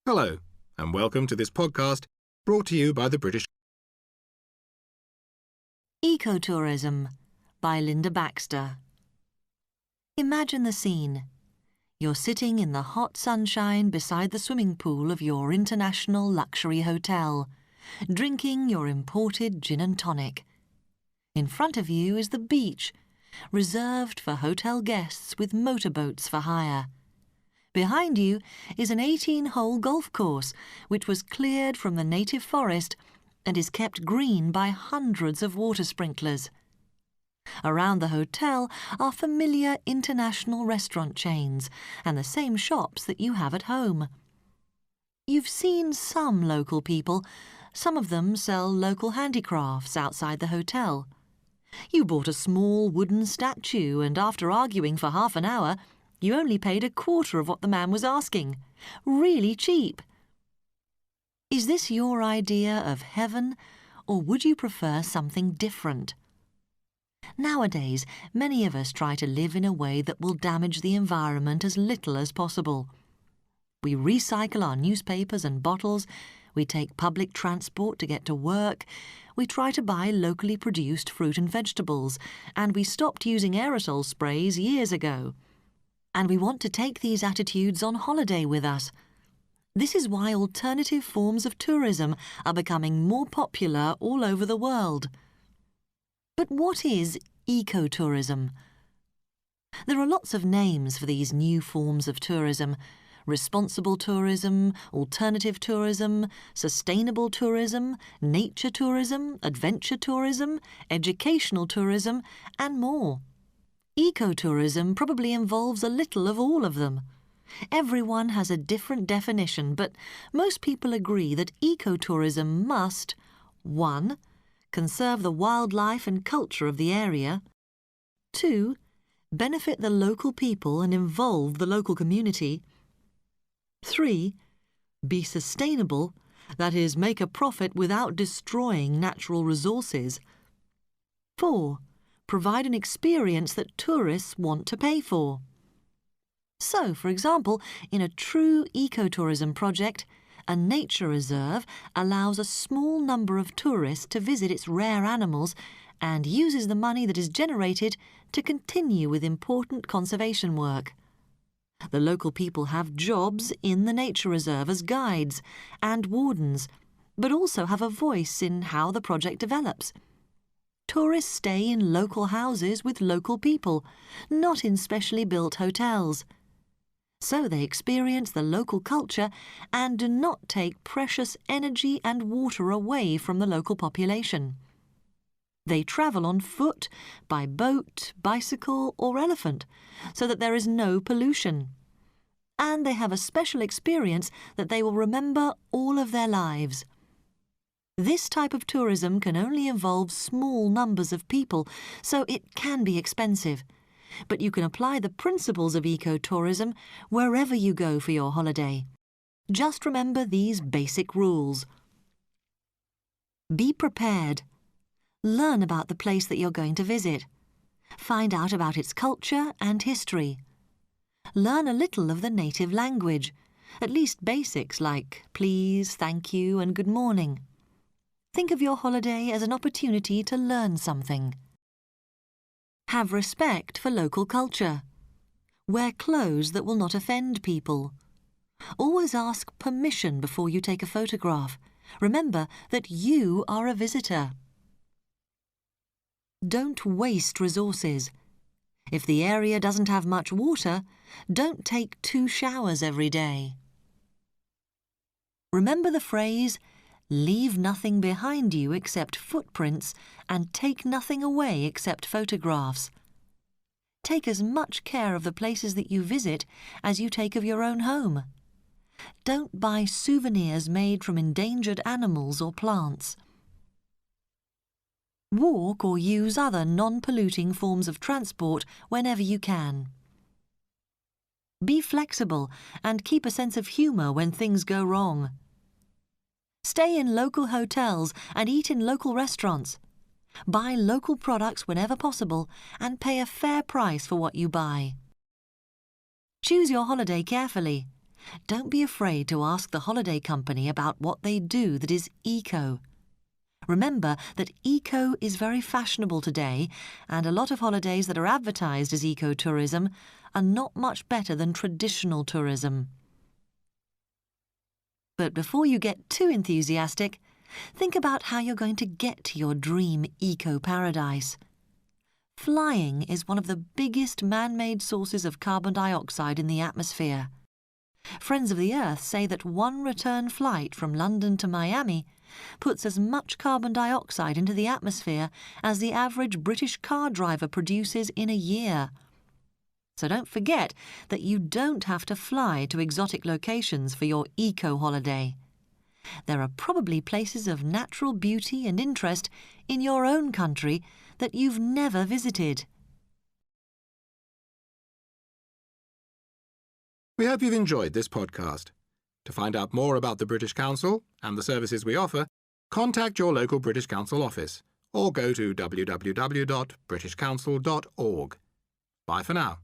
Hello, and welcome to this podcast brought to you by the British. Ecotourism by Linda Baxter. Imagine the scene. You're sitting in the hot sunshine beside the swimming pool of your international luxury hotel, drinking your imported gin and tonic. In front of you is the beach, reserved for hotel guests with motorboats for hire. Behind you is an 18-hole golf course, which was cleared from the native forest and is kept green by hundreds of water sprinklers. Around the hotel are familiar international restaurant chains and the same shops that you have at home. You've seen some local people. Some of them sell local handicrafts outside the hotel. You bought a small wooden statue and after arguing for half an hour, you only paid a quarter of what the man was asking. Really cheap. Is this your idea of heaven, or would you prefer something different? Nowadays, many of us try to live in a way that will damage the environment as little as possible. We recycle our newspapers and bottles, we take public transport to get to work, we try to buy locally produced fruit and vegetables, and we stopped using aerosol sprays years ago. And we want to take these attitudes on holiday with us. This is why alternative forms of tourism are becoming more popular all over the world. But what is ecotourism? There are lots of names for these new forms of tourism: responsible tourism, alternative tourism, sustainable tourism, nature tourism, adventure tourism, educational tourism, and more. Ecotourism probably involves a little of all of them. Everyone has a different definition, but most people agree that ecotourism must 1. Conserve the wildlife and culture of the area, 2. Benefit the local people and involve the local community, 3. Be sustainable, that is, make a profit without destroying natural resources, 4. Provide an experience that tourists want to pay for. So, for example, in a true ecotourism project, a nature reserve allows a small number of tourists to visit its rare animals and uses the money that is generated to continue with important conservation work. The local people have jobs in the nature reserve as guides and wardens, but also have a voice in how the project develops. Tourists stay in local houses with local people, not in specially built hotels. So they experience the local culture and do not take precious energy and water away from the local population. They travel on foot, by boat, bicycle or elephant, so that there is no pollution. And they have a special experience that they will remember all of their lives. This type of tourism can only involve small numbers of people, so it can be expensive. But you can apply the principles of ecotourism wherever you go for your holiday. Just remember these basic rules. Be prepared. Learn about the place that you're going to visit. Find out about its culture and history. Learn a little of the native language, at least basics like please, thank you, and good morning. Think of your holiday as an opportunity to learn something. Have respect for local culture. Wear clothes that will not offend people. Always ask permission before you take a photograph. Remember that you are a visitor. Don't waste resources. If the area doesn't have much water, don't take 2 showers every day. Remember the phrase, leave nothing behind you except footprints and take nothing away except photographs. Take as much care of the places that you visit as you take of your own home. Don't buy souvenirs made from endangered animals or plants. Walk or use other non-polluting forms of transport whenever you can. Be flexible and keep a sense of humour when things go wrong. Stay in local hotels and eat in local restaurants. Buy local products whenever possible and pay a fair price for what you buy. Choose your holiday carefully. Don't be afraid to ask the holiday company about what they do that is eco. Remember that eco is very fashionable today, and a lot of holidays that are advertised as ecotourism are not much better than traditional tourism. But before you get too enthusiastic, think about how you're going to get to your dream eco-paradise. Flying is one of the biggest man-made sources of carbon dioxide in the atmosphere. Friends of the Earth say that one return flight from London to Miami puts as much carbon dioxide into the atmosphere as the average British car driver produces in a year. So don't forget that you don't have to fly to exotic locations for your eco-holiday. There are probably places of natural beauty and interest in your own country that you've never visited. We hope you've enjoyed this podcast. To find out more about the British Council and the services we offer, contact your local British Council office or go to www.britishcouncil.org. Bye for now.